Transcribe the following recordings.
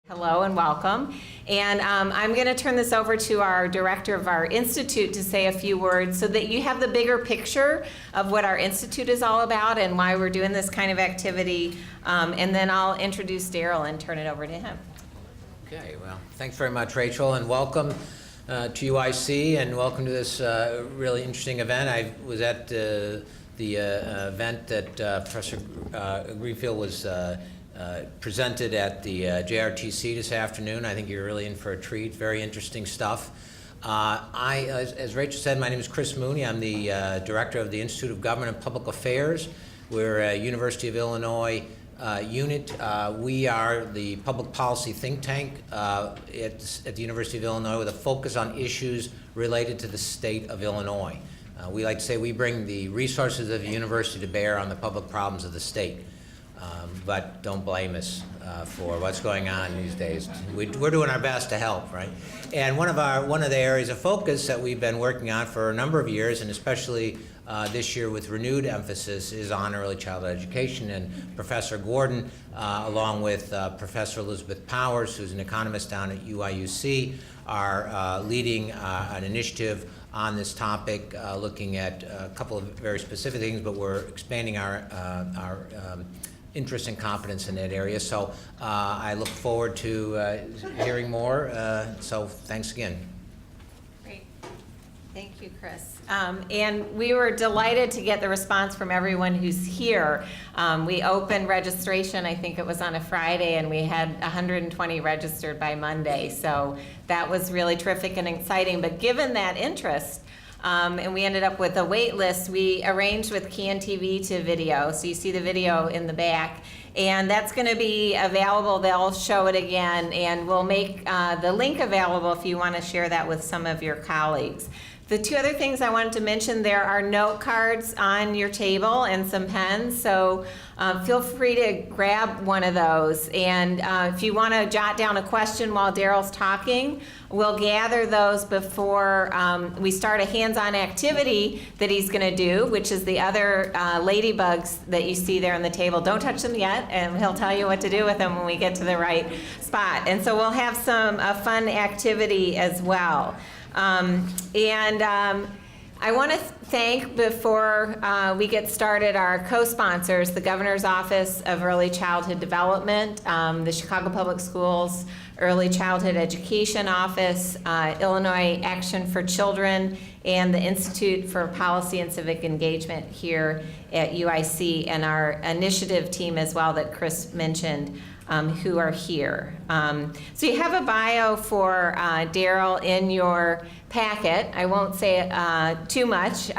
Hello and welcome. And I'm going to turn this over to our director of our institute to say a few words so that you have the bigger picture of what our institute is all about and why we're doing this kind of activity. And then I'll introduce Daryl and turn it over to him. Okay, well, thanks very much, Rachel, and welcome to UIC, and welcome to this really interesting event. I was at the event that Professor Greenfield was presented at the JRTC this afternoon. I think you're really in for a treat. Very interesting stuff. As Rachel said, my name is Chris Mooney. I'm the director of the Institute of Government and Public Affairs. We're a University of Illinois unit. We are the public policy think tank at the University of Illinois with a focus on issues related to the state of Illinois. We like to say we bring the resources of the university to bear on the public problems of the state. But don't blame us for what's going on these days. We're doing our best to help, right? And one of the areas of focus that we've been working on for a number of years, and especially this year with renewed emphasis, is on early childhood education. And Professor Gordon, along with Professor Elizabeth Powers, who's an economist down at UIUC, are leading an initiative on this topic, looking at a couple of very specific things, but we're expanding our interest and confidence in that area. So I look forward to hearing more. So thanks again. Great. Thank you, Chris. And we were delighted to get the response from everyone who's here. We opened registration, I think it was on a Friday, and we had 120 registered by Monday. So that was really terrific and exciting. But given that interest, and we ended up with a wait list, we arranged with Can TV to video. So you see the video in the back. And that's going to be available. They'll show it again. And we'll make the link available if you want to share that with some of your colleagues. The two other things I wanted to mention, there are note cards on your table and some pens, so feel free to grab one of those. And if you want to jot down a question while Daryl's talking, we'll gather those before we start a hands-on activity that he's going to do, which is the other ladybugs that you see there on the table. Don't touch them yet, and he'll tell you what to do with them when we get to the right spot. And so we'll have some fun activity as well. I want to thank, before we get started, our co-sponsors, the Governor's Office of Early Childhood Development, the Chicago Public Schools Early Childhood Education Office, Illinois Action for Children, and the Institute for Policy and Civic Engagement here at UIC, and our initiative team as well that Chris mentioned, who are here. So you have a bio for Daryl in your packet. I won't say too much.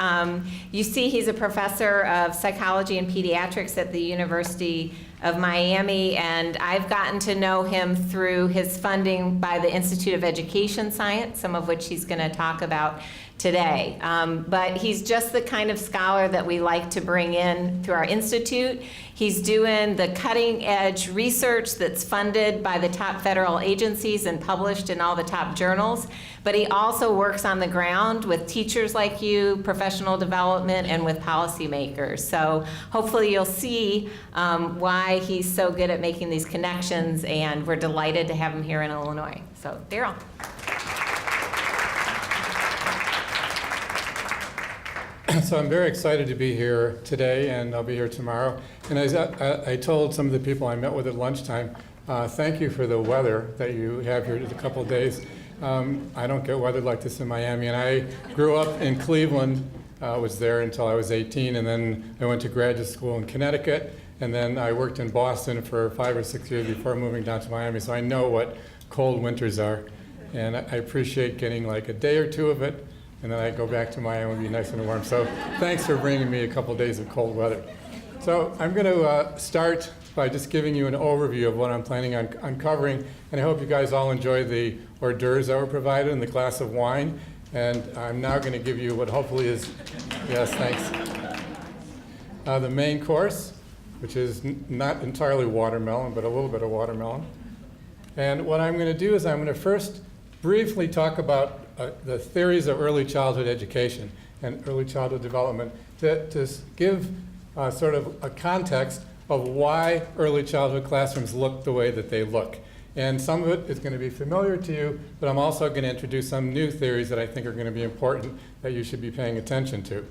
You see he's a professor of psychology and pediatrics at the University of Miami, and I've gotten to know him through his funding by the Institute of Education Science, some of which he's going to talk about today. But he's just the kind of scholar that we like to bring in through our institute. He's doing the cutting edge research that's funded by the top federal agencies and published in all the top journals. But he also works on the ground with teachers like you, professional development, and with policymakers. So hopefully you'll see why he's so good at making these connections, and we're delighted to have him here in Illinois. So Daryl. So I'm very excited to be here today, and I'll be here tomorrow. And as I told some of the people I met with at lunchtime, thank you for the weather that you have here a couple of days. I don't get weather like this in Miami, and I grew up in Cleveland, was there until I was 18, and then I went to graduate school in Connecticut, and then I worked in Boston for 5 or 6 years before moving down to Miami, so I know what cold winters are, and I appreciate getting like a day or two of it, and then I go back to Miami and be nice and warm. So thanks for bringing me a couple of days of cold weather. So I'm going to start by just giving you an overview of what I'm planning on uncovering, and I hope you guys all enjoy the hors d'oeuvres that were provided and the glass of wine. And I'm now going to give you what hopefully is, yes, thanks, the main course, which is not entirely watermelon, but a little bit of watermelon. And what I'm going to do is I'm going to first briefly talk about the theories of early childhood education and early childhood development to give sort of a context of why early childhood classrooms look the way that they look. And some of it is going to be familiar to you, but I'm also going to introduce some new theories that I think are going to be important that you should be paying attention to.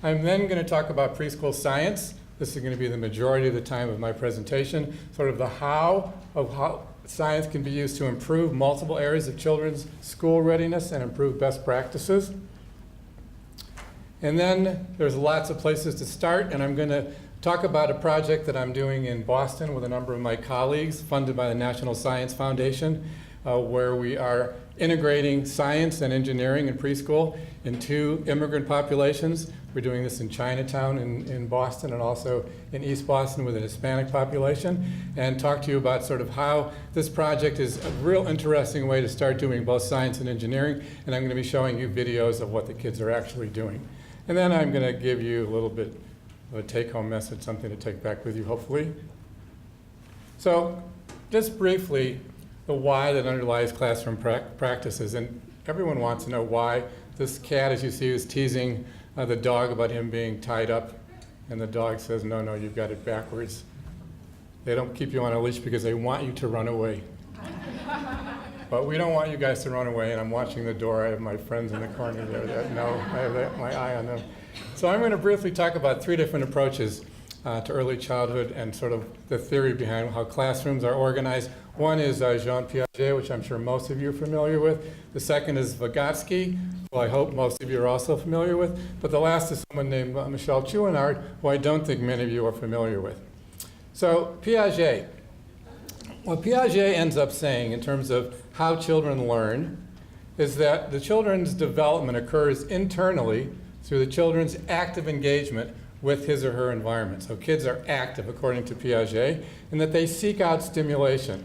I'm then going to talk about preschool science. This is going to be the majority of the time of my presentation, sort of the how of how science can be used to improve multiple areas of children's school readiness and improve best practices. And then there's lots of places to start, and I'm going to talk about a project that I'm doing in Boston with a number of my colleagues, funded by the National Science Foundation, where we are integrating science and engineering in preschool in 2 immigrant populations. We're doing this in Chinatown in Boston and also in East Boston with an Hispanic population, and talk to you about sort of how this project is a real interesting way to start doing both science and engineering, and I'm going to be showing you videos of what the kids are actually doing. And then I'm going to give you a little bit of a take-home message, something to take back with you, hopefully. So just briefly, the why that underlies classroom practices. And everyone wants to know why this cat, as you see, is teasing the dog about him being tied up. And the dog says, no, no, you've got it backwards. They don't keep you on a leash because they want you to run away. But we don't want you guys to run away, and I'm watching the door. I have my friends in the corner there that know. I have my eye on them. So I'm going to briefly talk about 3 different approaches to early childhood and sort of the theory behind how classrooms are organized. One is Jean Piaget, which I'm sure most of you are familiar with. The second is Vygotsky, who I hope most of you are also familiar with. But the last is someone named Michel Chouinard, who I don't think many of you are familiar with. So Piaget. What Piaget ends up saying in terms of how children learn is that the children's development occurs internally through the children's active engagement with his or her environment. So kids are active, according to Piaget, and that they seek out stimulation.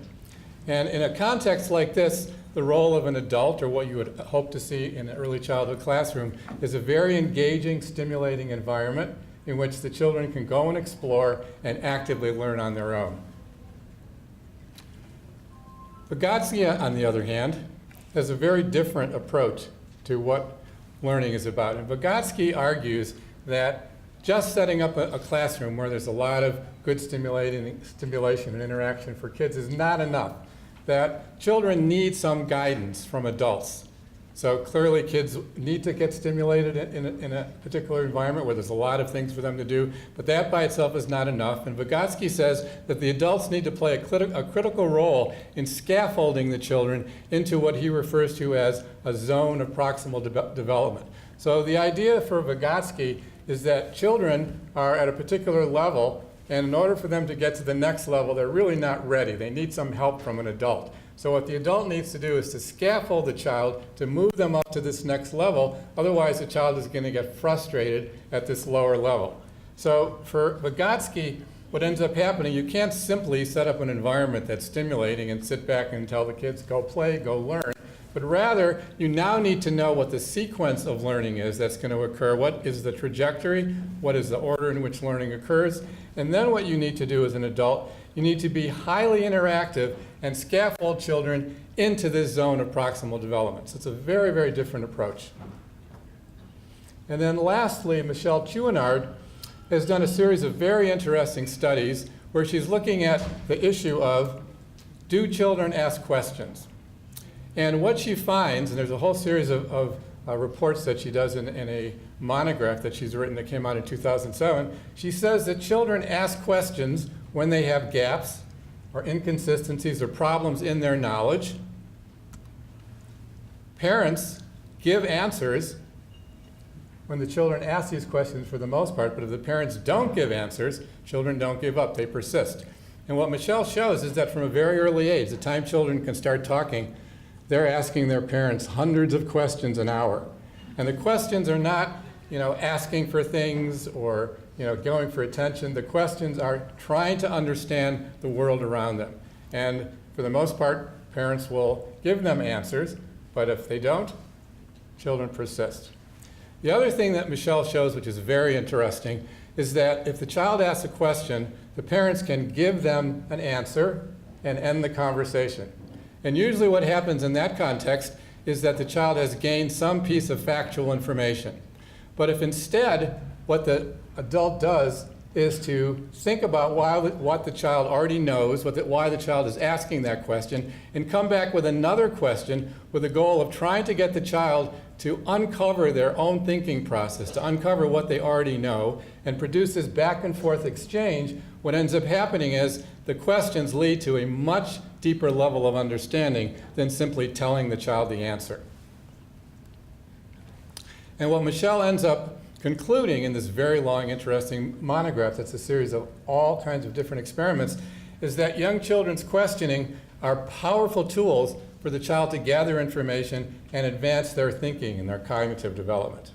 And in a context like this, the role of an adult, or what you would hope to see in an early childhood classroom, is a very engaging, stimulating environment in which the children can go and explore and actively learn on their own. Vygotsky, on the other hand, has a very different approach to what learning is about. And Vygotsky argues that just setting up a classroom where there's a lot of good stimulation and interaction for kids is not enough. That children need some guidance from adults. So clearly kids need to get stimulated in a particular environment where there's a lot of things for them to do, but that by itself is not enough. And Vygotsky says that the adults need to play a critical role in scaffolding the children into what he refers to as a zone of proximal development. So the idea for Vygotsky is that children are at a particular level, and in order for them to get to the next level, they're really not ready. They need some help from an adult. So what the adult needs to do is to scaffold the child to move them up to this next level. Otherwise, the child is going to get frustrated at this lower level. So for Vygotsky, what ends up happening, you can't simply set up an environment that's stimulating and sit back and tell the kids, go play, go learn. But rather, you now need to know what the sequence of learning is that's going to occur. What is the trajectory? What is the order in which learning occurs? And then what you need to do as an adult, you need to be highly interactive and scaffold children into this zone of proximal development. So it's a very, very different approach. And then lastly, Michel Chouinard has done a series of very interesting studies where she's looking at the issue of, do children ask questions? And what she finds, and there's a whole series of reports that she does in a monograph that she's written that came out in 2007, she says that children ask questions when they have gaps or inconsistencies or problems in their knowledge. Parents give answers when the children ask these questions for the most part, but if the parents don't give answers, children don't give up, they persist. And what Michelle shows is that from a very early age, the time children can start talking, they're asking their parents hundreds of questions an hour. And the questions are not, asking for things or, going for attention. The questions are trying to understand the world around them. And for the most part, parents will give them answers, but if they don't, children persist. The other thing that Michelle shows, which is very interesting, is that if the child asks a question, the parents can give them an answer and end the conversation. And usually what happens in that context is that the child has gained some piece of factual information. But if instead what the adult does is to think about what the child already knows, why the child is asking that question, and come back with another question with the goal of trying to get the child to uncover their own thinking process, to uncover what they already know, and produce this back and forth exchange. What ends up happening is the questions lead to a much deeper level of understanding than simply telling the child the answer. And what Michelle ends up concluding in this very long, interesting monograph, that's a series of all kinds of different experiments, is that young children's questioning are powerful tools for the child to gather information and advance their thinking and their cognitive development.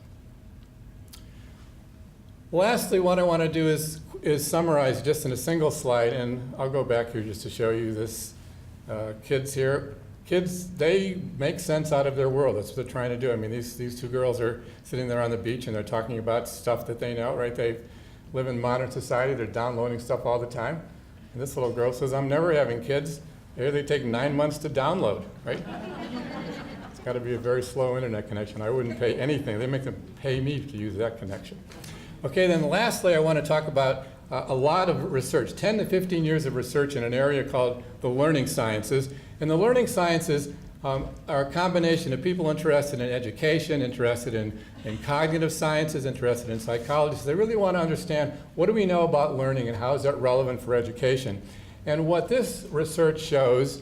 Lastly, what I want to do is summarize just in a single slide, and I'll go back here just to show you this. Kids here. Kids, they make sense out of their world. That's what they're trying to do. I mean, these two girls are sitting there on the beach and they're talking about stuff that they know, right? They live in modern society. They're downloading stuff all the time. And this little girl says, I'm never having kids. Here they take 9 months to download, right? It's got to be a very slow internet connection. I wouldn't pay anything. They make them pay me to use that connection. Okay, then lastly, I want to talk about a lot of research, 10 to 15 years of research in an area called the learning sciences. And the learning sciences are a combination of people interested in education, interested in cognitive sciences, interested in psychology. So they really want to understand, what do we know about learning and how is that relevant for education? And what this research shows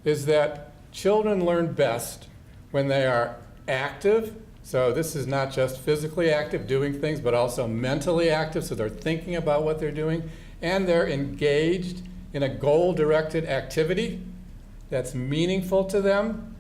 is that children learn best when they are active. So this is not just physically active, doing things, but also mentally active, so they're thinking about what they're doing, and they're engaged in a goal-directed activity that's meaningful to them,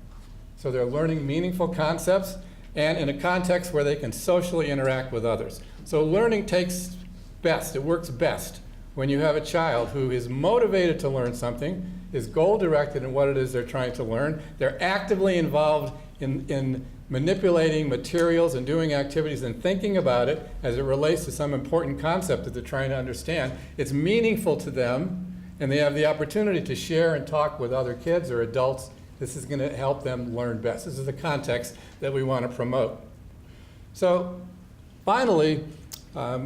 so they're learning meaningful concepts, and in a context where they can socially interact with others. So learning takes best, it works best when you have a child who is motivated to learn something, is goal-directed in what it is they're trying to learn, they're actively involved in manipulating materials and doing activities and thinking about it as it relates to some important concept that they're trying to understand. It's meaningful to them, and they have the opportunity to share and talk with other kids or adults. This is going to help them learn best. This is the context that we want to promote. So finally,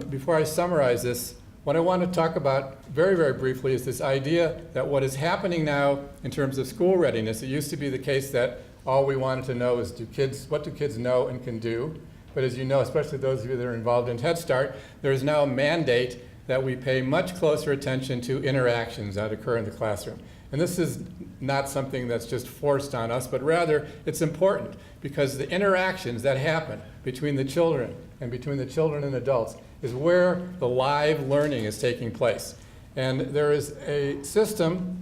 before I summarize this, what I want to talk about very, very briefly is this idea that what is happening now in terms of school readiness, it used to be the case that all we wanted to know is what do kids know and can do? But as you know, especially those of you that are involved in Head Start, there is now a mandate that we pay much closer attention to interactions that occur in the classroom. And this is not something that's just forced on us, but rather it's important because the interactions that happen between the children and and adults is where the live learning is taking place. And there is a system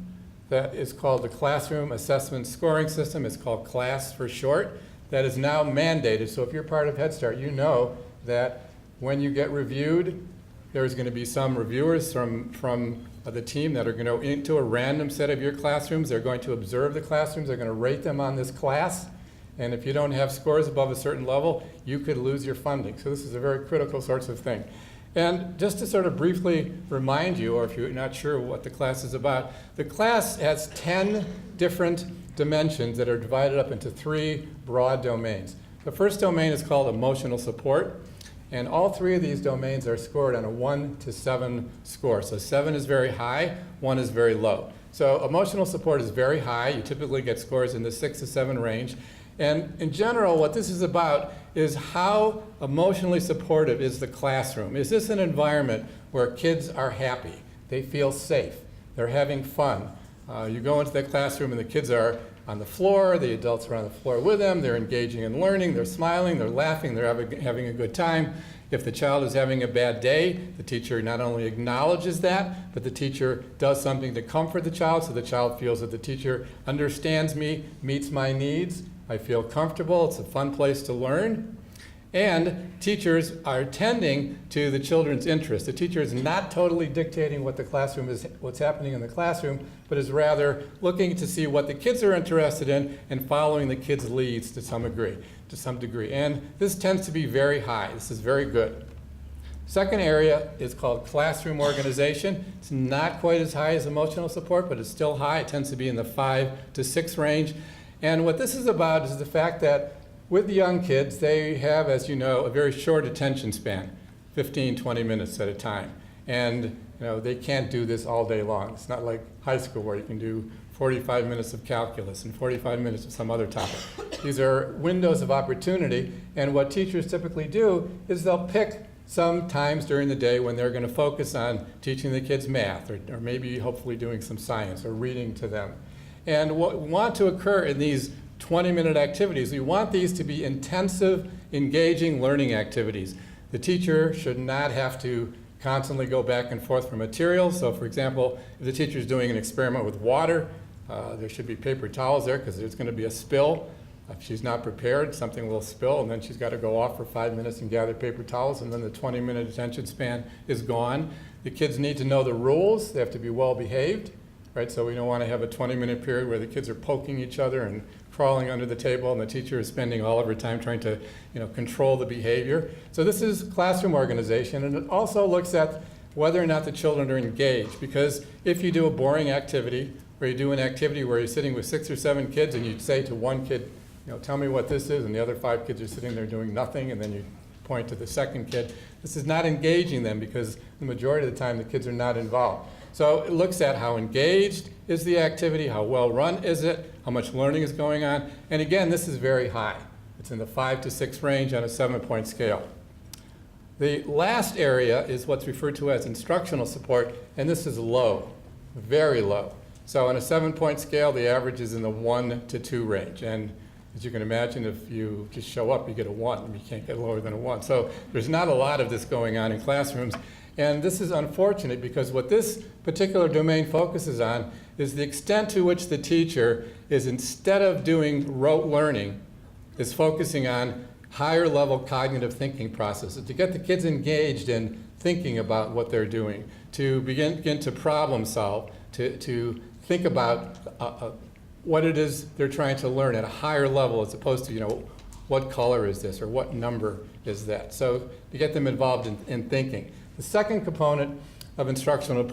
that is called the Classroom Assessment Scoring System. It's called CLASS for short. That is now mandated. So if you're part of Head Start, you know that when you get reviewed, there's going to be some reviewers from the team that are going to go into a random set of your classrooms. They're going to observe the classrooms. They're going to rate them on this class. And if you don't have scores above a certain level, you could lose your funding. So this is a very critical sorts of thing. And just to sort of briefly remind you, or if you're not sure what the class is about, the class has 10 different dimensions that are divided up into 3 broad domains. The first domain is called emotional support, and all 3 of these domains are scored on a 1 to 7 score. So 7 is very high, 1 is very low. So emotional support is very high. You typically get scores in the 6 to 7 range. And in general, what this is about is how emotionally supportive is the classroom. Is this an environment where kids are happy? They feel safe. They're having fun. You go into the classroom and the kids are on the floor. The adults are on the floor with them. They're engaging in learning. They're smiling. They're laughing. They're having a good time. If the child is having a bad day, the teacher not only acknowledges that, but the teacher does something to comfort the child so the child feels that the teacher understands me, meets my needs. I feel comfortable. It's a fun place to learn. And teachers are tending to the children's interests. The teacher is not totally dictating what the classroom is, what's happening in the classroom, but is rather looking to see what the kids are interested in and following the kids' leads to some degree. And this tends to be very high. This is very good. Second area is called classroom organization. It's not quite as high as emotional support, but it's still high. It tends to be in the 5 to 6 range. And what this is about is the fact that with the young kids, they have, as you know, a very short attention span, 15, 20 minutes at a time. And they can't do this all day long. It's not like high school where you can do 45 minutes of calculus and 45 minutes of some other topic. These are windows of opportunity, and what teachers typically do is they'll pick some times during the day when they're going to focus on teaching the kids math, or maybe hopefully doing some science or reading to them. And what we want to occur in these 20-minute activities, we want these to be intensive, engaging learning activities. The teacher should not have to constantly go back and forth for materials. So for example, if the teacher is doing an experiment with water, there should be paper towels there because there's going to be a spill. If she's not prepared, something will spill, and then she's got to go off for 5 minutes and gather paper towels, and then the 20-minute attention span is gone. The kids need to know the rules. They have to be well behaved, right? So we don't want to have a 20-minute period where the kids are poking each other and crawling under the table, and the teacher is spending all of her time trying to control the behavior. So this is classroom organization, and it also looks at whether or not the children are engaged, because if you do a boring activity, or you do an activity where you're sitting with 6 or 7 kids and you say to one kid, tell me what this is, and the other 5 kids are sitting there doing nothing, and then you point to the second kid. This is not engaging them because the majority of the time the kids are not involved. So it looks at how engaged is the activity, how well run is it, how much learning is going on, and again, this is very high. It's in the 5 to 6 range on a 7-point scale. The last area is what's referred to as instructional support, and this is low, very low. So on a 7-point scale, the average is in the 1 to 2 range. And as you can imagine, if you just show up, you get a 1. You can't get lower than a 1. So there's not a lot of this going on in classrooms. And this is unfortunate because what this particular domain focuses on is the extent to which the teacher is, instead of doing rote learning, is focusing on higher level cognitive thinking processes, to get the kids engaged in thinking about what they're doing, to begin to problem solve, to think about what it is they're trying to learn at a higher level, as opposed to, what color is this or what number is that. So to get them involved in thinking. The second component of instructional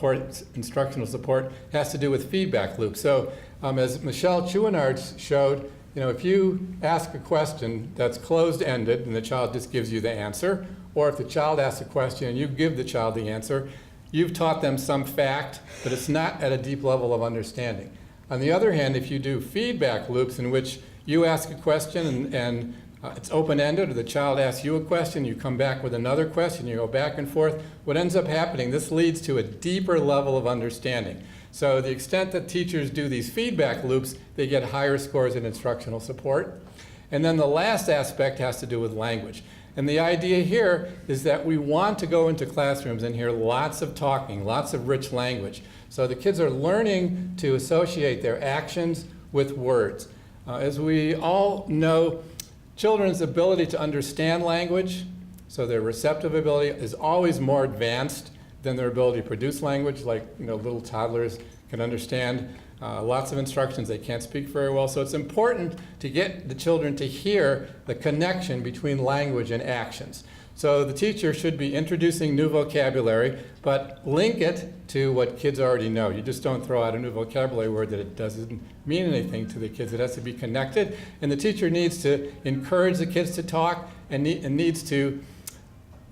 support has to do with feedback loops. So as Michelle Chouinard showed, if you ask a question that's closed-ended and the child just gives you the answer, or if the child asks a question and you give the child the answer, you've taught them some fact, but it's not at a deep level of understanding. On the other hand, if you do feedback loops in which you ask a question and it's open-ended, or the child asks you a question, you come back with another question, you go back and forth, what ends up happening, this leads to a deeper level of understanding. So the extent that teachers do these feedback loops, they get higher scores in instructional support. And then the last aspect has to do with language. And the idea here is that we want to go into classrooms and hear lots of talking, lots of rich language. So the kids are learning to associate their actions with words. As we all know, children's ability to understand language, so their receptive ability, is always more advanced than their ability to produce language. Like, little toddlers can understand lots of instructions. They can't speak very well. So it's important to get the children to hear the connection between language and actions. So the teacher should be introducing new vocabulary, but link it to what kids already know. You just don't throw out a new vocabulary word that it doesn't mean anything to the kids. It has to be connected. And the teacher needs to encourage the kids to talk and needs to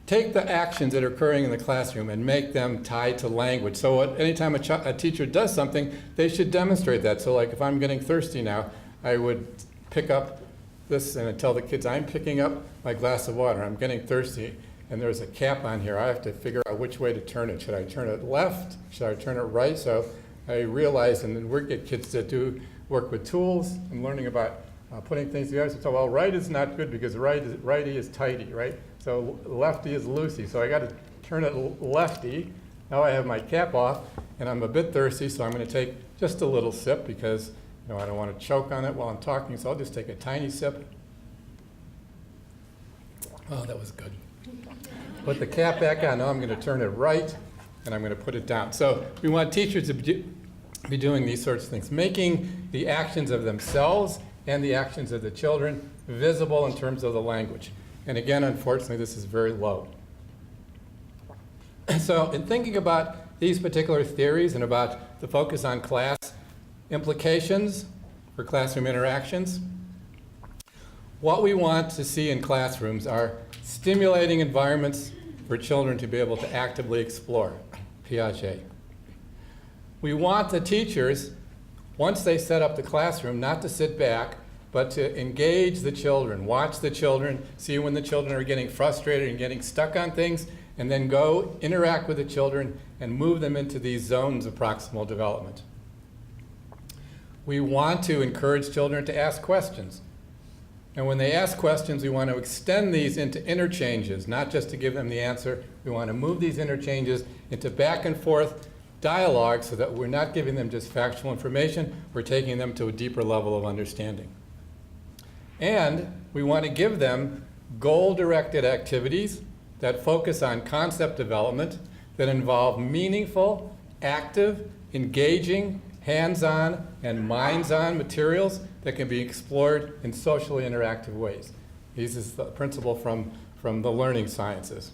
take the actions that are occurring in the classroom and make them tied to language. So anytime a teacher does something, they should demonstrate that. So like if I'm getting thirsty now, I would pick up this and I tell the kids, I'm picking up my glass of water, I'm getting thirsty, and there's a cap on here. I have to figure out which way to turn it. Should I turn it left? Should I turn it right? So I realize, and then we get kids that do work with tools and learning about putting things together. So, well, right is not good because righty is tighty, right? So lefty is loosey. So I got to turn it lefty. Now I have my cap off, and I'm a bit thirsty, so I'm going to take just a little sip because I don't want to choke on it while I'm talking, so I'll just take a tiny sip. Oh, that was good. Put the cap back on. Now I'm going to turn it right, and I'm going to put it down. So we want teachers to be doing these sorts of things, making the actions of themselves and the actions of the children visible in terms of the language. And again, unfortunately, this is very low. So in thinking about these particular theories and about the focus on class implications for classroom interactions, what we want to see in classrooms are stimulating environments for children to be able to actively explore, Piaget. We want the teachers, once they set up the classroom, not to sit back, but to engage the children, watch the children, see when the children are getting frustrated and getting stuck on things, and then go interact with the children and move them into these zones of proximal development. We want to encourage children to ask questions. And when they ask questions, we want to extend these into interchanges, not just to give them the answer. We want to move these interchanges into back and forth dialogue so that we're not giving them just factual information, we're taking them to a deeper level of understanding. And we want to give them goal-directed activities that focus on concept development, that involve meaningful, active, engaging, hands-on, and minds-on materials that can be explored in socially interactive ways. This is the principle from the learning sciences.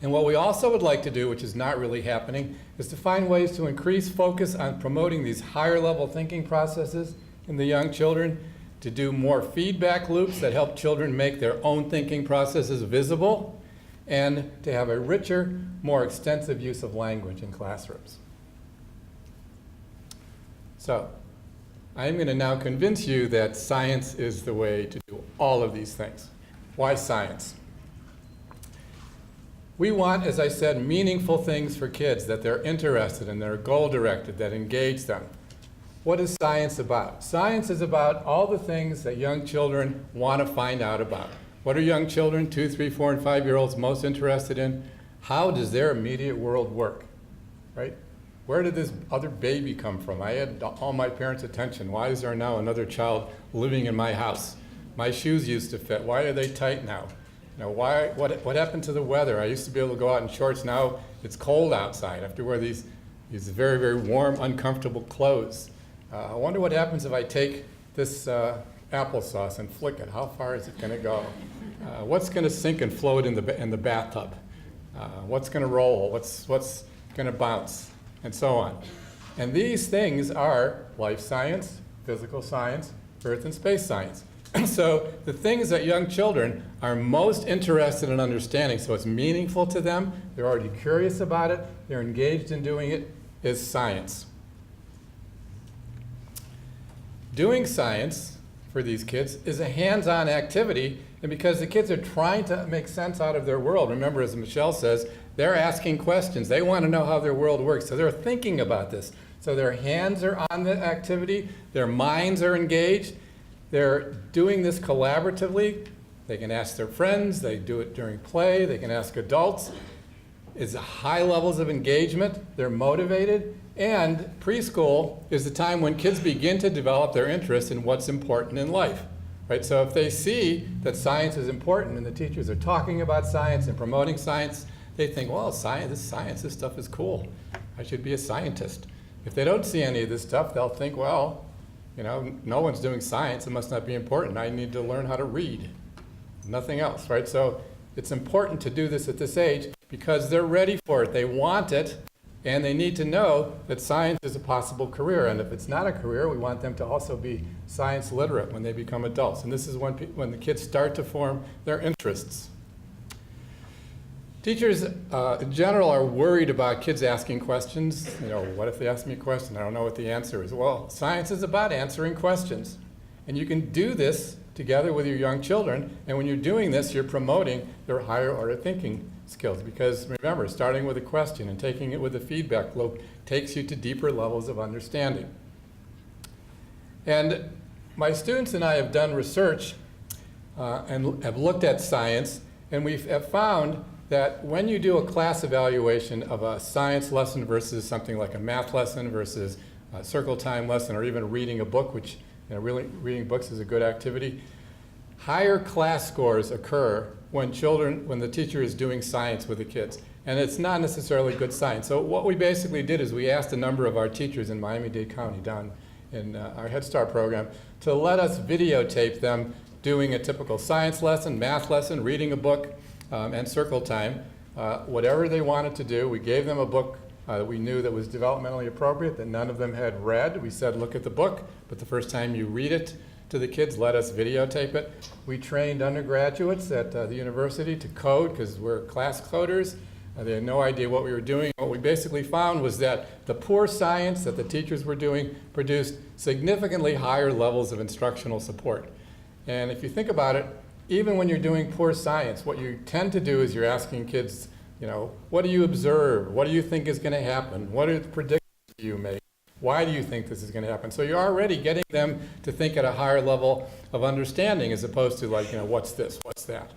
And what we also would like to do, which is not really happening, is to find ways to increase focus on promoting these higher level thinking processes in the young children, to do more feedback loops that help children make their own thinking processes visible, and to have a richer, more extensive use of language in classrooms. So, I'm going to now convince you that science is the way to do all of these things. Why science? We want, as I said, meaningful things for kids that they're interested in, that are goal-directed, that engage them. What is science about? Science is about all the things that young children want to find out about. What are young children, 2, 3, 4, and 5-year-olds most interested in? How does their immediate world work, right? Where did this other baby come from? I had all my parents' attention. Why is there now another child living in my house? My shoes used to fit. Why are they tight now? You know, what happened to the weather? I used to be able to go out in shorts. Now it's cold outside. I have to wear these very, very warm, uncomfortable clothes. I wonder what happens if I take this applesauce and flick it. How far is it going to go? What's going to sink and float in the bathtub? What's going to roll? What's going to bounce? And so on. And these things are life science, physical science, earth and space science. So the things that young children are most interested in understanding, so it's meaningful to them, they're already curious about it, they're engaged in doing it, is science. Doing science for these kids is a hands-on activity, and because the kids are trying to make sense out of their world, remember, as Michelle says, they're asking questions. They want to know how their world works, so they're thinking about this. So their hands are on the activity, their minds are engaged, they're doing this collaboratively. They can ask their friends, they do it during play, they can ask adults. It's high levels of engagement, they're motivated, and preschool is the time when kids begin to develop their interest in what's important in life. Right? So if they see that science is important and the teachers are talking about science and promoting science, they think, well, this stuff is cool. I should be a scientist. If they don't see any of this stuff, they'll think, well, you know, no one's doing science. It must not be important. I need to learn how to read. Nothing else, right? So it's important to do this at this age because they're ready for it. They want it, and they need to know that science is a possible career. And if it's not a career, we want them to also be science literate when they become adults. And this is when the kids start to form their interests. Teachers, in general, are worried about kids asking questions. You know, what if they ask me a question? I don't know what the answer is. Well, science is about answering questions. And you can do this together with your young children. And when you're doing this, you're promoting their higher order thinking skills. Because remember, starting with a question and taking it with a feedback loop takes you to deeper levels of understanding. And my students and I have done research and have looked at science. And we have found that when you do a class evaluation of a science lesson versus something like a math lesson versus a circle time lesson or even reading a book, which, you know, really reading books is a good activity, higher class scores occur when the teacher is doing science with the kids. And it's not necessarily good science. So what we basically did is we asked a number of our teachers in Miami-Dade County down in our Head Start program to let us videotape them doing a typical science lesson, math lesson, reading a book, and circle time, whatever they wanted to do. We gave them a book that we knew that was developmentally appropriate, that none of them had read. We said, look at the book, but the first time you read it, to the kids, let us videotape it. We trained undergraduates at the university to code because we're class coders. They had no idea what we were doing. What we basically found was that the poor science that the teachers were doing produced significantly higher levels of instructional support. And if you think about it, even when you're doing poor science, what you tend to do is you're asking kids, you know, what do you observe? What do you think is going to happen? What are the predictions you make? Why do you think this is going to happen? So you're already getting them to think at a higher level of understanding as opposed to like, you know, what's this, what's that?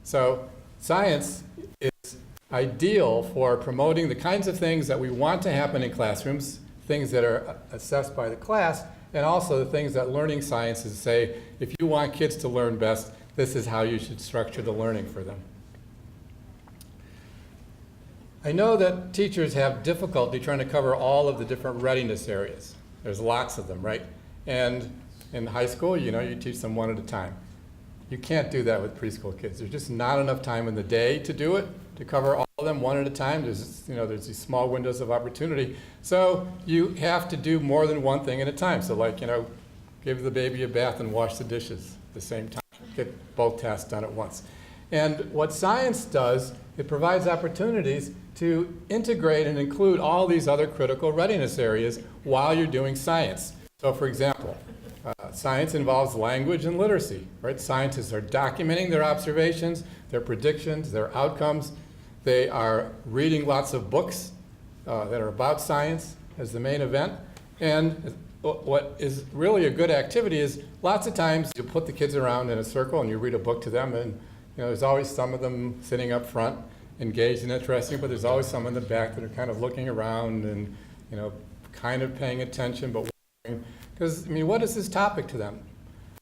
So science is ideal for promoting the kinds of things that we want to happen in classrooms, things that are assessed by the class, and also the things that learning sciences say, if you want kids to learn best, this is how you should structure the learning for them. I know that teachers have difficulty trying to cover all of the different readiness areas. There's lots of them, right? And in high school, you know, you teach them one at a time. You can't do that with preschool kids. There's just not enough time in the day to do it, to cover all of them one at a time. There's, you know, there's these small windows of opportunity. So you have to do more than one thing at a time. So like, you know, give the baby a bath and wash the dishes at the same time. Get both tasks done at once. And what science does, it provides opportunities to integrate and include all these other critical readiness areas while you're doing science. So for example, science involves language and literacy, right? Scientists are documenting their observations, their predictions, their outcomes. They are reading lots of books that are about science as the main event. And what is really a good activity is lots of times you put the kids around in a circle and you read a book to them, and you know, there's always some of them sitting up front, engaged and interesting, but there's always some in the back that are kind of looking around and, you know, kind of paying attention, but wondering. Because, I mean, what is this topic to them?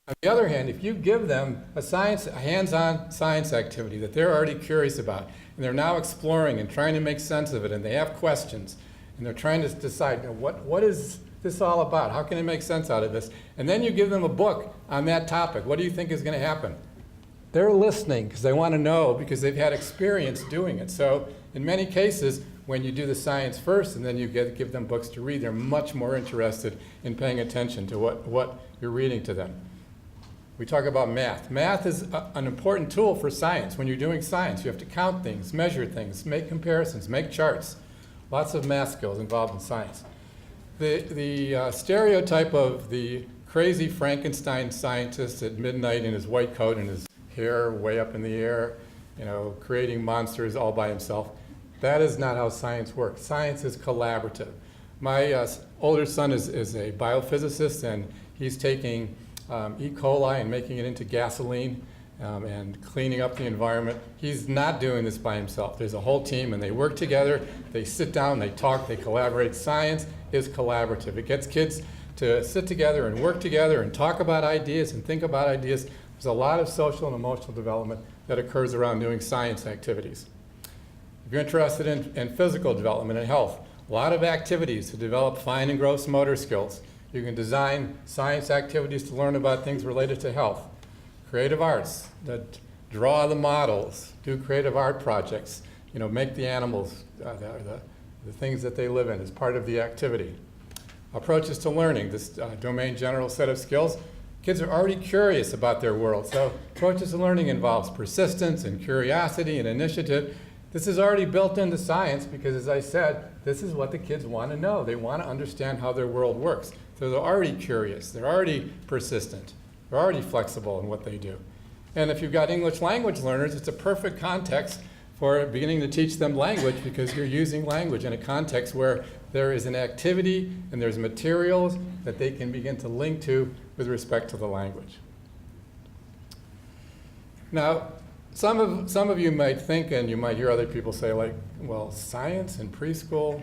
On the other hand, if you give them a hands-on science activity that they're already curious about, and they're now exploring and trying to make sense of it, and they have questions, and they're trying to decide, you know, what is this all about? How can I make sense out of this? And then you give them a book on that topic. What do you think is going to happen? They're listening because they want to know, because they've had experience doing it. So in many cases, when you do the science first and then you give them books to read, they're much more interested in paying attention to what you're reading to them. We talk about math. Math is an important tool for science. When you're doing science, you have to count things, measure things, make comparisons, make charts. Lots of math skills involved in science. The stereotype of the crazy Frankenstein scientist at midnight in his white coat and his hair way up in the air, you know, creating monsters all by himself. That is not how science works. Science is collaborative. My older son is a biophysicist, and he's taking E. coli and making it into gasoline and cleaning up the environment. He's not doing this by himself. There's a whole team, and they work together. They sit down, they talk, they collaborate. Science is collaborative. It gets kids to sit together and work together and talk about ideas and think about ideas. There's a lot of social and emotional development that occurs around doing science activities. If you're interested in physical development and health, a lot of activities to develop fine and gross motor skills. You can design science activities to learn about things related to health. Creative arts, that draw the models, do creative art projects, you know, make the animals, the things that they live in as part of the activity. Approaches to learning, this domain general set of skills. Kids are already curious about their world, so approaches to learning involves persistence and curiosity and initiative. This is already built into science because, as I said, this is what the kids want to know. They want to understand how their world works. So they're already curious, they're already persistent, they're already flexible in what they do. And if you've got English language learners, it's a perfect context for beginning to teach them language, because you're using language in a context where there is an activity and there's materials that they can begin to link to with respect to the language. Now, some of you might think, and you might hear other people say, like, well, science and preschool,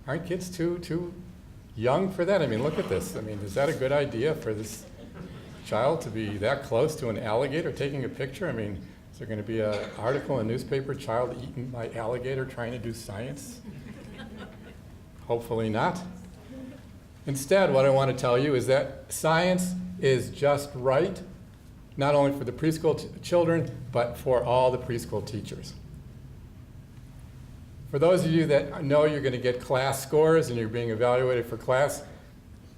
aren't kids too young for that? I mean, look at this. I mean, is that a good idea for this child to be that close to an alligator taking a picture? I mean, is there going to be an article in a newspaper, child eaten by alligator trying to do science? Hopefully not. Instead, what I want to tell you is that science is just right, not only for the preschool children, but for all the preschool teachers. For those of you that know you're going to get class scores and you're being evaluated for class,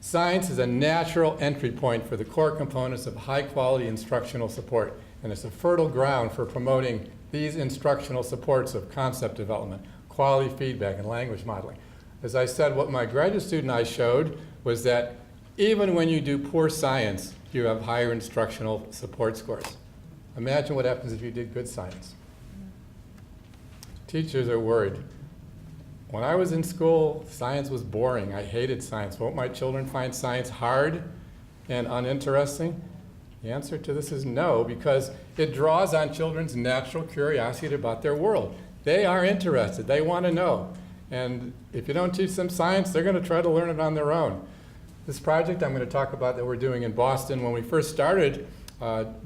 Science is a natural entry point for the core components of high-quality instructional support, and it's a fertile ground for promoting these instructional supports of concept development, quality feedback, and language modeling. As I said, what my graduate student and I showed was that even when you do poor science, you have higher instructional support scores. Imagine what happens if you did good science. Teachers are worried. When I was in school, science was boring. I hated science. Won't my children find science hard and uninteresting? The answer to this is no, because it draws on children's natural curiosity about their world. They are interested. They want to know. And if you don't teach them science, they're going to try to learn it on their own. This project I'm going to talk about that we're doing in Boston, when we first started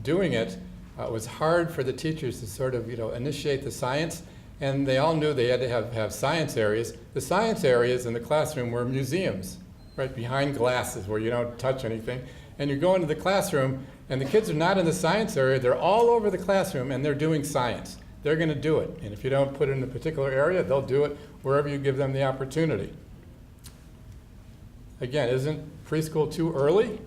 doing it, it was hard for the teachers to sort of initiate the science. And they all knew they had to have science areas. The science areas in the classroom were museums, right behind glasses where you don't touch anything. And you go into the classroom, and the kids are not in the science area. They're all over the classroom, and they're doing science. They're going to do it. And if you don't put it in a particular area, they'll do it wherever you give them the opportunity. Again, isn't preschool too early?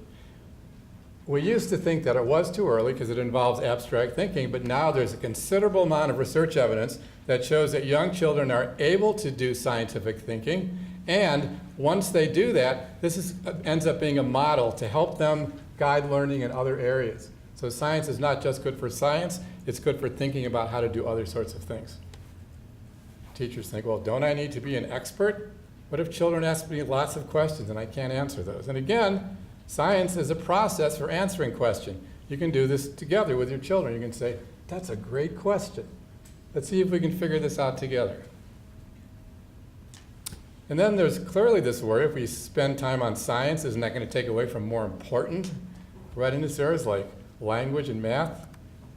We used to think that it was too early because it involves abstract thinking, but now there's a considerable amount of research evidence that shows that young children are able to do scientific thinking, and once they do that, this ends up being a model to help them guide learning in other areas. So science is not just good for science, it's good for thinking about how to do other sorts of things. Teachers think, well, don't I need to be an expert? What if children ask me lots of questions and I can't answer those? And again, science is a process for answering questions. You can do this together with your children. You can say, that's a great question. Let's see if we can figure this out together. And then there's clearly this worry, if we spend time on science, isn't that going to take away from more important readiness areas like language and math?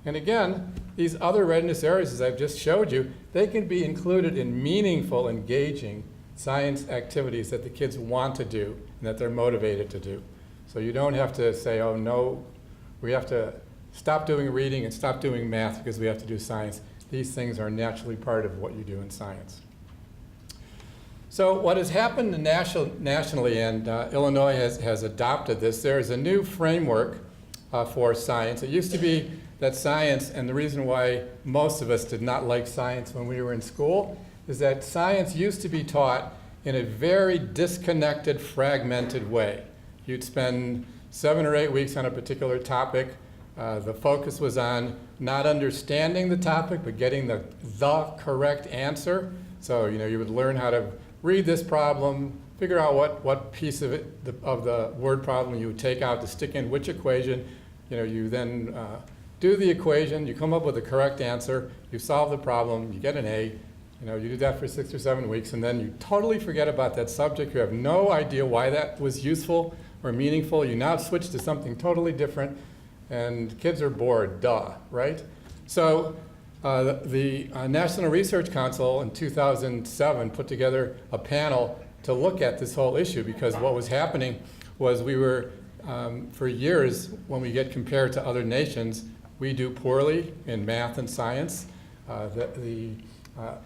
And again, these other readiness areas, as I've just showed you, they can be included in meaningful, engaging science activities that the kids want to do and that they're motivated to do. So you don't have to say, oh no, we have to stop doing reading and stop doing math because we have to do science. These things are naturally part of what you do in science. So what has happened nationally, and Illinois has adopted this, there is a new framework for science. It used to be that science, and the reason why most of us did not like science when we were in school, is that science used to be taught in a very disconnected, fragmented way. You'd spend 7 or 8 weeks on a particular topic. The focus was on not understanding the topic, but getting the correct answer. So you would learn how to read this problem, figure out what piece of it, of the word problem you would take out to stick in which equation. You then do the equation, you come up with the correct answer, you solve the problem, you get an A. You do that for 6 or 7 weeks, and then you totally forget about that subject. You have no idea why that was useful or meaningful. You now switch to something totally different, and kids are bored, right? So the National Research Council in 2007 put together a panel to look at this whole issue, because what was happening was we were, for years, when we get compared to other nations, we do poorly in math and science.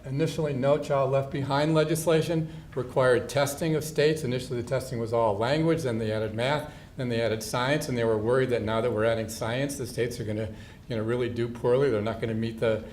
Initially, No Child Left Behind legislation required testing of states. Initially, the testing was all language, then they added math, then they added science, and they were worried that now that we're adding science, the states are going to really do poorly. They're not going to meet the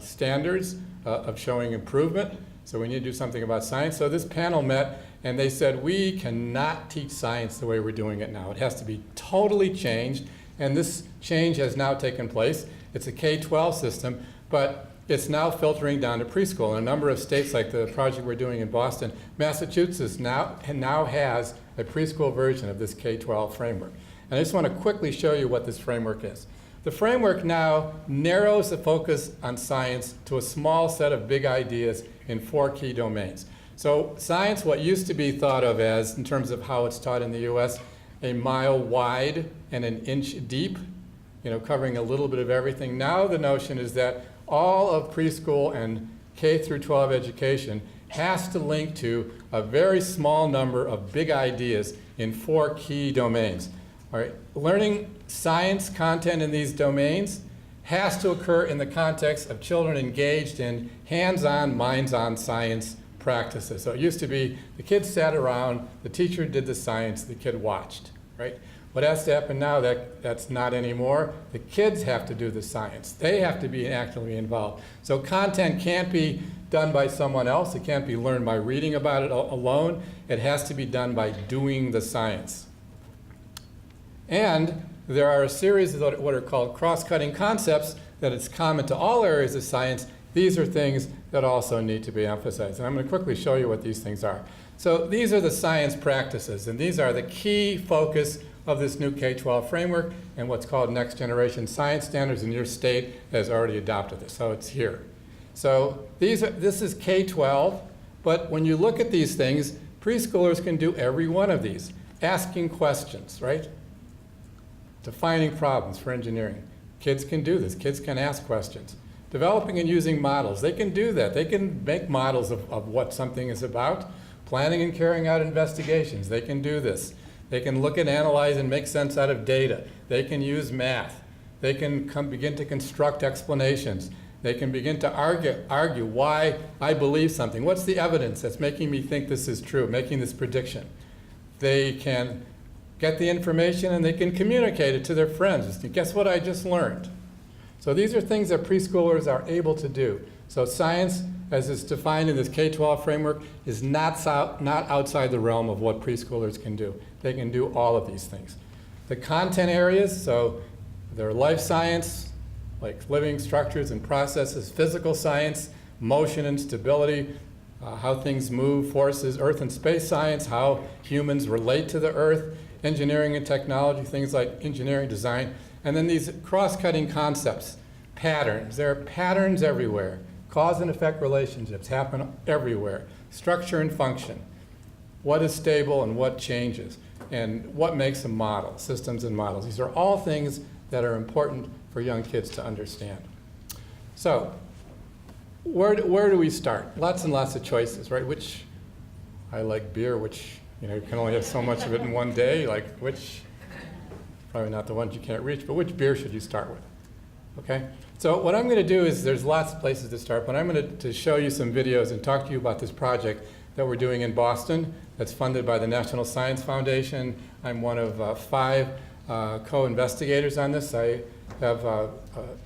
standards of showing improvement. So we need to do something about science. So this panel met, and they said, we cannot teach science the way we're doing it now. It has to be totally changed, and this change has now taken place. It's a K-12 system, but it's now filtering down to preschool. In a number of states, like the project we're doing in Boston, Massachusetts now has a preschool version of this K-12 framework. And I just want to quickly show you what this framework is. The framework now narrows the focus on science to a small set of big ideas in 4 key domains. So science, what used to be thought of as, in terms of how it's taught in the US, a mile wide and an inch deep, covering a little bit of everything. Now the notion is that all of preschool and K through 12 education has to link to a very small number of big ideas in 4 key domains. All right, learning science content in these domains has to occur in the context of children engaged in hands-on, minds-on science practices. So it used to be the kids sat around, the teacher did the science, the kid watched, right? What has to happen now, that's not anymore. The kids have to do the science. They have to be actively involved. So content can't be done by someone else. It can't be learned by reading about it alone. It has to be done by doing the science. And there are a series of what are called cross-cutting concepts that it's common to all areas of science. These are things that also need to be emphasized. And I'm going to quickly show you what these things are. So these are the science practices, and these are the key focus of this new K-12 framework and what's called Next Generation Science Standards, and your state has already adopted this, so it's here. So this is K-12, but when you look at these things, preschoolers can do every one of these. Asking questions, right? Defining problems for engineering. Kids can do this. Kids can ask questions. Developing and using models. They can do that. They can make models of what something is about. Planning and carrying out investigations. They can do this. They can look and analyze and make sense out of data. They can use math. They can begin to construct explanations. They can begin to argue why I believe something. What's the evidence that's making me think this is true, making this prediction? They can get the information and they can communicate it to their friends. Guess what I just learned? So these are things that preschoolers are able to do. So science, as is defined in this K-12 framework, is not outside the realm of what preschoolers can do. They can do all of these things. The content areas, so they're life science, like living structures and processes, physical science, motion and stability, how things move, forces, earth and space science, how humans relate to the earth, engineering and technology, things like engineering design, and then these cross-cutting concepts, patterns. There are patterns everywhere. Cause and effect relationships happen everywhere. Structure and function. What is stable and what changes? And what makes a model, systems and models. These are all things that are important for young kids to understand. So, where do we start? Lots and lots of choices, right? I like beer, which, you can only have so much of it in one day. Like probably not the ones you can't reach, but which beer should you start with? Okay? So what I'm going to do is, there's lots of places to start, but I'm going to show you some videos and talk to you about this project that we're doing in Boston that's funded by the National Science Foundation. I'm one of 5 co-investigators on this. I have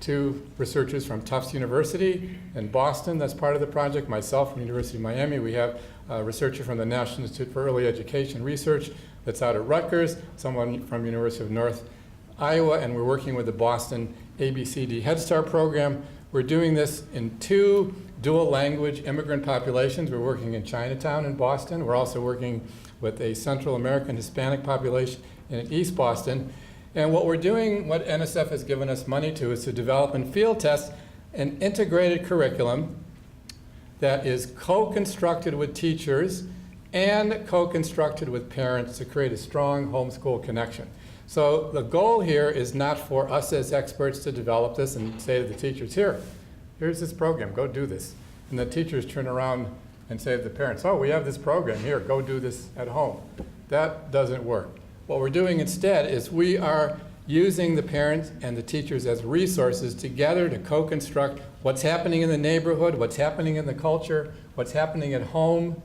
2 researchers from Tufts University in Boston that's part of the project, myself from the University of Miami. We have a researcher from the National Institute for Early Education Research that's out at Rutgers, someone from University of North Iowa, and we're working with the Boston ABCD Head Start program. We're doing this in 2 dual language immigrant populations. We're working in Chinatown in Boston. We're also working with a Central American Hispanic population in East Boston. And what we're doing, what NSF has given us money to, is to develop and field test an integrated curriculum that is co-constructed with teachers and co-constructed with parents to create a strong homeschool connection. So the goal here is not for us as experts to develop this and say to the teachers, here's this program, go do this. And the teachers turn around and say to the parents, oh, we have this program, here, go do this at home. That doesn't work. What we're doing instead is we are using the parents and the teachers as resources together to co-construct what's happening in the neighborhood, what's happening in the culture, what's happening at home,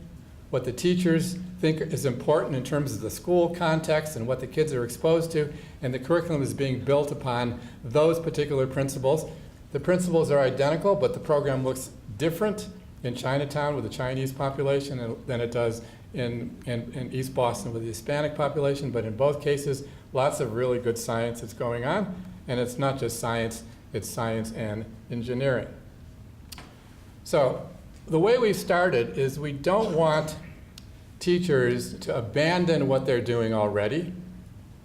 what the teachers think is important in terms of the school context and what the kids are exposed to, and the curriculum is being built upon those particular principles. The principles are identical, but the program looks different in Chinatown with the Chinese population than it does in East Boston with the Hispanic population, but in both cases, lots of really good science that's going on, and it's not just science, it's science and engineering. So the way we started is we don't want teachers to abandon what they're doing already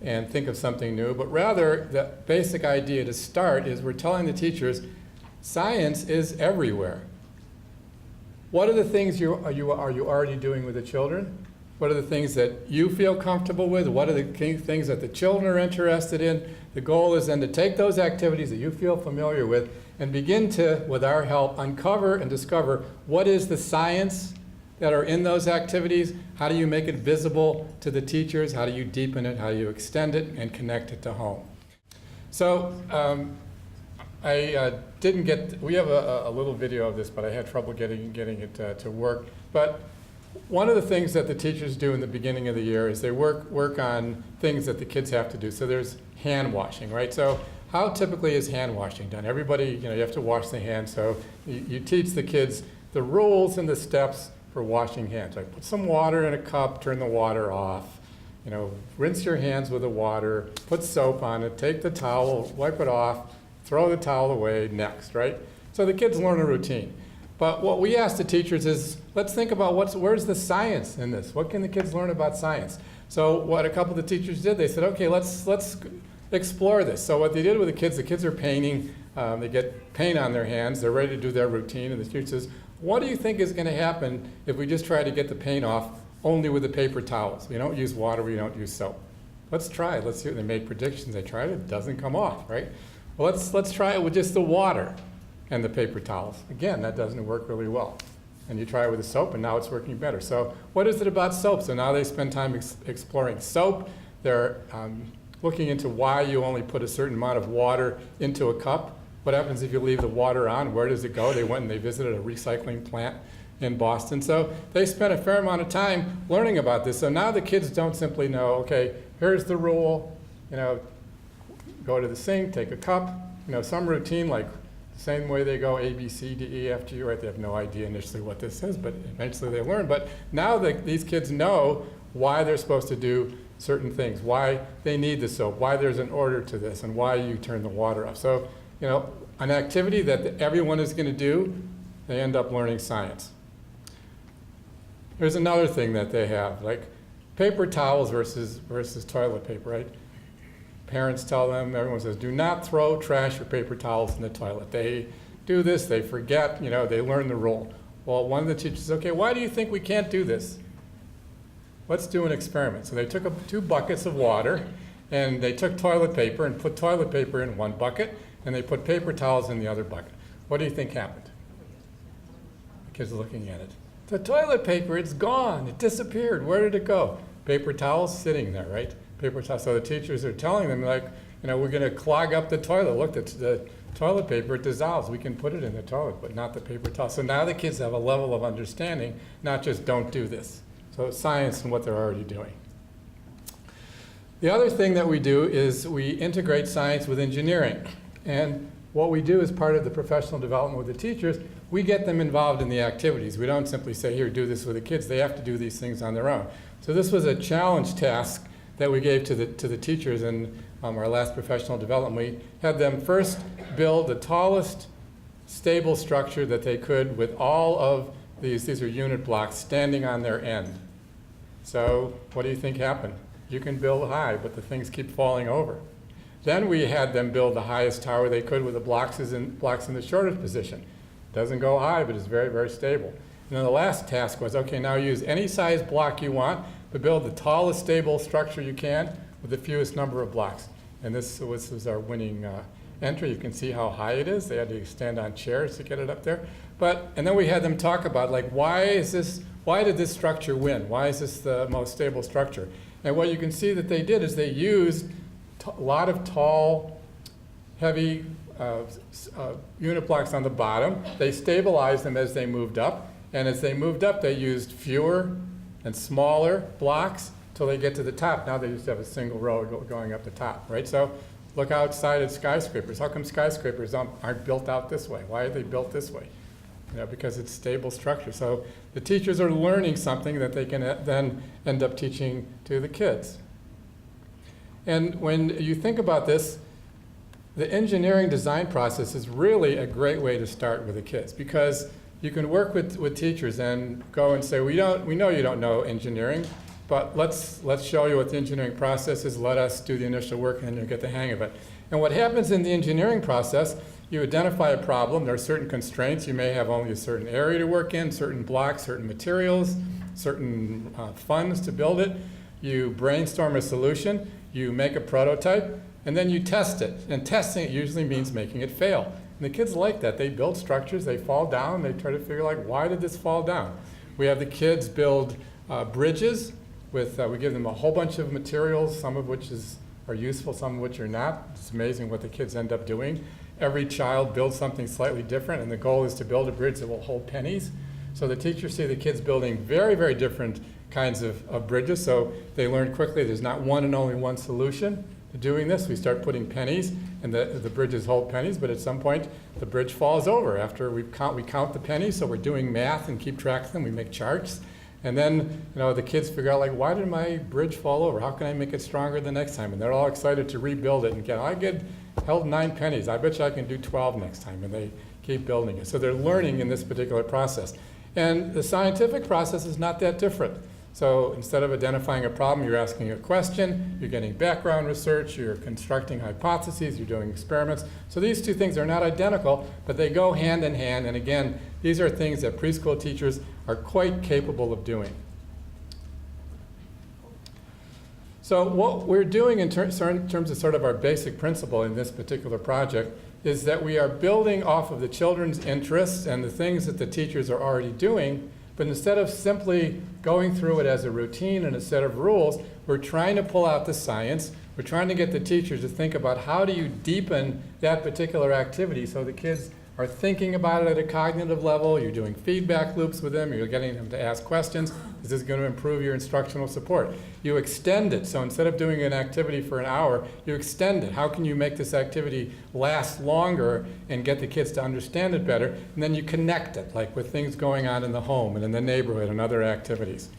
and think of something new, but rather the basic idea to start is we're telling the teachers science is everywhere. What are the things are you already doing with the children? What are the things that you feel comfortable with? What are the things that the children are interested in? The goal is then to take those activities that you feel familiar with and begin to, with our help, uncover and discover what is the science that are in those activities. How do you make it visible to the teachers? How do you deepen it? How do you extend it and connect it to home? So we have a little video of this, but I had trouble getting it to work. But one of the things that the teachers do in the beginning of the year is they work on things that the kids have to do. So there's hand washing, right? So how typically is hand washing done? Everybody, you have to wash the hands. So you teach the kids the rules and the steps for washing hands. Like put some water in a cup, turn the water off. Rinse your hands with the water, put soap on it, take the towel, wipe it off, throw the towel away, next, right? So the kids learn a routine. But what we ask the teachers is, let's think about where's the science in this? What can the kids learn about science? So what a couple of the teachers did, they said, okay, let's explore this. So what they did with the kids are painting. They get paint on their hands. They're ready to do their routine. And the teacher says, what do you think is going to happen if we just try to get the paint off only with the paper towels? We don't use water. We don't use soap. Let's try it. Let's see. They made predictions. They tried it. It doesn't come off, right? Well, let's try it with just the water and the paper towels. Again, that doesn't work really well. And you try it with the soap, and now it's working better. So what is it about soap? So now they spend time exploring soap. They're looking into why you only put a certain amount of water into a cup. What happens if you leave the water on? Where does it go? They went and they visited a recycling plant in Boston. So they spent a fair amount of time learning about this. So now the kids don't simply know, okay, here's the rule, go to the sink, take a cup, some routine like the same way they go A, B, C, D, E, F, G, right? They have no idea initially what this is, but eventually they learn. But now these kids know why they're supposed to do certain things, why they need the soap, why there's an order to this, and why you turn the water off. So, an activity that everyone is going to do, they end up learning science. There's another thing that they have, like paper towels versus toilet paper, right? Parents tell them, everyone says, do not throw trash or paper towels in the toilet. They do this, they forget, they learn the rule. Well, one of the teachers says, okay, why do you think we can't do this? Let's do an experiment. So they took 2 buckets of water, and they took toilet paper and put toilet paper in one bucket, and they put paper towels in the other bucket. What do you think happened? The kids are looking at it. The toilet paper, it's gone. It disappeared. Where did it go? Paper towels sitting there, right? Paper towels. So the teachers are telling them, like, we're going to clog up the toilet. Look, the toilet paper, it dissolves. We can put it in the toilet, but not the paper towel. So now the kids have a level of understanding, not just don't do this. So science and what they're already doing. The other thing that we do is we integrate science with engineering. And what we do as part of the professional development with the teachers, we get them involved in the activities. We don't simply say, here, do this with the kids. They have to do these things on their own. So this was a challenge task that we gave to the teachers in our last professional development. We had them first build the tallest stable structure that they could with all of these are unit blocks standing on their end. So what do you think happened? You can build high, but the things keep falling over. Then we had them build the highest tower they could with the blocks in the shortest position. Doesn't go high, but it's very, very stable. And then the last task was, okay, now use any size block you want, but build the tallest stable structure you can with the fewest number of blocks. And this was our winning entry. You can see how high it is. They had to stand on chairs to get it up there. And then we had them talk about, like, why did this structure win? Why is this the most stable structure? And what you can see that they did is they used a lot of tall, heavy unit blocks on the bottom. They stabilized them as they moved up. And as they moved up, they used fewer and smaller blocks till they get to the top. Now they just have a single row going up the top, right? So look outside at skyscrapers. How come skyscrapers aren't built out this way? Why are they built this way? Because it's stable structure. So the teachers are learning something that they can then end up teaching to the kids. And when you think about this, the engineering design process is really a great way to start with the kids, because you can work with teachers and go and say, we know you don't know engineering, but let's show you what the engineering process is. Let us do the initial work, and you'll get the hang of it. And what happens in the engineering process, you identify a problem. There are certain constraints. You may have only a certain area to work in, certain blocks, certain materials, certain funds to build it. You brainstorm a solution. You make a prototype, and then you test it. And testing it usually means making it fail. And the kids like that. They build structures. They fall down. They try to figure, like, why did this fall down? We have the kids build bridges. We give them a whole bunch of materials, some of which are useful, some of which are not. It's amazing what the kids end up doing. Every child builds something slightly different, and the goal is to build a bridge that will hold pennies. So the teachers see the kids building very, very different kinds of bridges, so they learn quickly there's not one and only one solution to doing this. We start putting pennies, and the bridges hold pennies, but at some point the bridge falls over. After we count the pennies, so we're doing math and keep track of them, we make charts. And then, the kids figure out, like, why did my bridge fall over? How can I make it stronger the next time? And they're all excited to rebuild it and I held 9 pennies. I bet you I can do 12 next time. And they keep building it. So they're learning in this particular process. And the scientific process is not that different. So instead of identifying a problem, you're asking a question, you're getting background research, you're constructing hypotheses, you're doing experiments. So these two things are not identical, but they go hand in hand. And again, these are things that preschool teachers are quite capable of doing. So what we're doing in terms of sort of our basic principle in this particular project is that we are building off of the children's interests and the things that the teachers are already doing, but instead of simply going through it as a routine and a set of rules, we're trying to pull out the science. We're trying to get the teachers to think about how do you deepen that particular activity so the kids are thinking about it at a cognitive level. You're doing feedback loops with them. You're getting them to ask questions. Is this going to improve your instructional support? You extend it. So instead of doing an activity for an hour, you extend it. How can you make this activity last longer and get the kids to understand it better? And then you connect it, like with things going on in the home and in the neighborhood and other activities.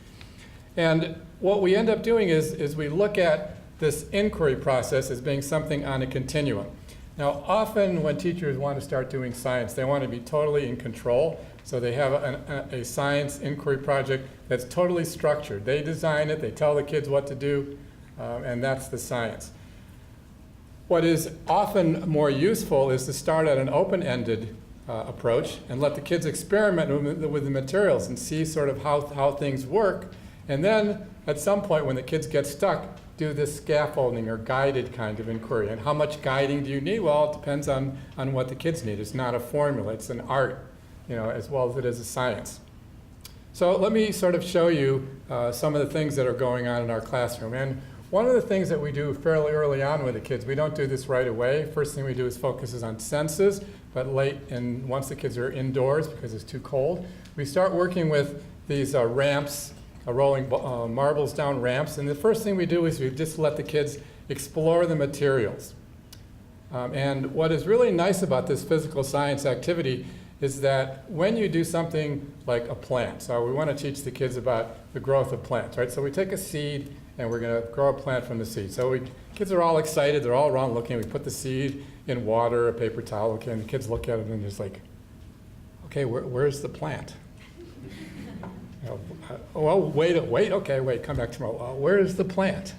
And what we end up doing is we look at this inquiry process as being something on a continuum. Now, often when teachers want to start doing science, they want to be totally in control. So they have a science inquiry project that's totally structured. They design it, they tell the kids what to do, and that's the science. What is often more useful is to start at an open-ended approach and let the kids experiment with the materials and see sort of how things work. And then at some point when the kids get stuck, do this scaffolding or guided kind of inquiry. And how much guiding do you need? Well, it depends on what the kids need. It's not a formula, it's an art, as well as it is a science. So let me sort of show you some of the things that are going on in our classroom. And one of the things that we do fairly early on with the kids, we don't do this right away. First thing we do is focuses on senses, but once the kids are indoors because it's too cold, we start working with these ramps, rolling marbles down ramps. And the first thing we do is we just let the kids explore the materials. And what is really nice about this physical science activity is that when you do something like a plant, so we want to teach the kids about the growth of plants, right? So we take a seed and we're going to grow a plant from the seed. So kids are all excited, they're all around looking. We put the seed in water, a paper towel, okay, and the kids look at it and they're just like, okay, where's the plant? Well, wait, come back tomorrow. Where's the plant?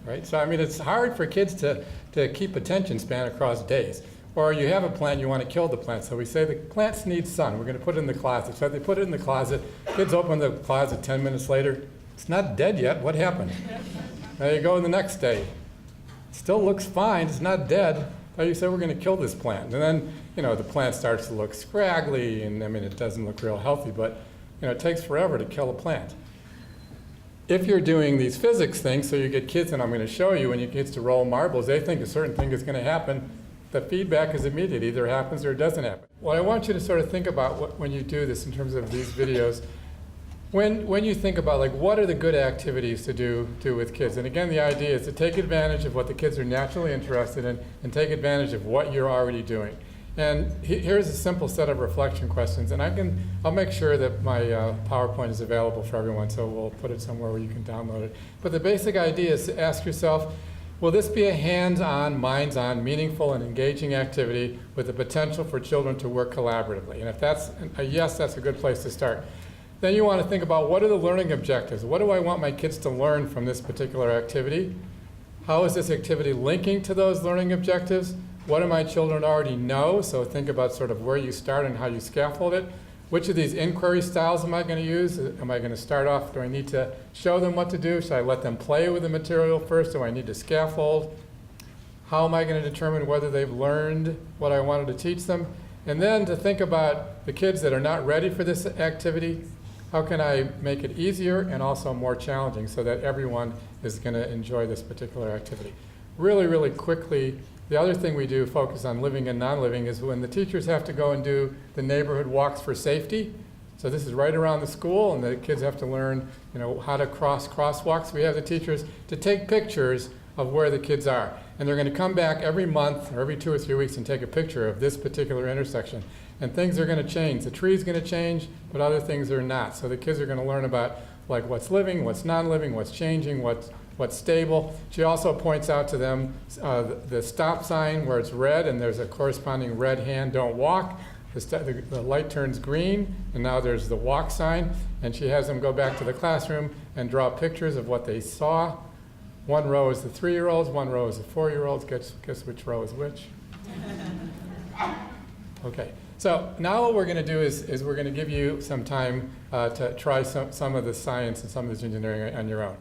Right? So, I mean, it's hard for kids to keep attention span across days. Or you have a plant, you want to kill the plant. So we say the plants need sun. We're going to put it in the closet. So they put it in the closet. Kids open the closet 10 minutes later. It's not dead yet. What happened? There you go the next day. It still looks fine. It's not dead. Oh, you said we're going to kill this plant. And then, the plant starts to look scraggly, and I mean, it doesn't look real healthy, but it takes forever to kill a plant. If you're doing these physics things, so you get kids, and I'm going to show you, when you get kids to roll marbles, they think a certain thing is going to happen. The feedback is immediate. Either it happens or it doesn't happen. What I want you to sort of think about when you do this in terms of these videos, when you think about like what are the good activities to do with kids, and again the idea is to take advantage of what the kids are naturally interested in and take advantage of what you're already doing. And here's a simple set of reflection questions, and I'll make sure that my PowerPoint is available for everyone, so we'll put it somewhere where you can download it. But the basic idea is to ask yourself, will this be a hands-on, minds-on, meaningful and engaging activity with the potential for children to work collaboratively? And if that's a yes, that's a good place to start. Then you want to think about what are the learning objectives? What do I want my kids to learn from this particular activity? How is this activity linking to those learning objectives? What do my children already know? So think about sort of where you start and how you scaffold it. Which of these inquiry styles am I going to use? Am I going to start off? Do I need to show them what to do? Should I let them play with the material first? Do I need to scaffold? How am I going to determine whether they've learned what I wanted to teach them? And then to think about the kids that are not ready for this activity. How can I make it easier and also more challenging so that everyone is going to enjoy this particular activity? Really, really quickly, the other thing we do, focus on living and non-living, is when the teachers have to go and do the neighborhood walks for safety, So this is right around the school, and the kids have to learn, how to cross crosswalks. We have the teachers to take pictures of where the kids are. And they're going to come back every month or every 2 or 3 weeks and take a picture of this particular intersection. And things are going to change. The tree's going to change, but other things are not. So the kids are going to learn about like what's living, what's non-living, what's changing, what's stable. She also points out to them the stop sign where it's red and there's a corresponding red hand, don't walk. The light turns green, and now there's the walk sign. And she has them go back to the classroom and draw pictures of what they saw. One row is the 3-year-olds, one row is the 4-year-olds. Guess which row is which? Okay, so now what we're going to do is we're going to give you some time to try some of the science and some of this engineering on your own.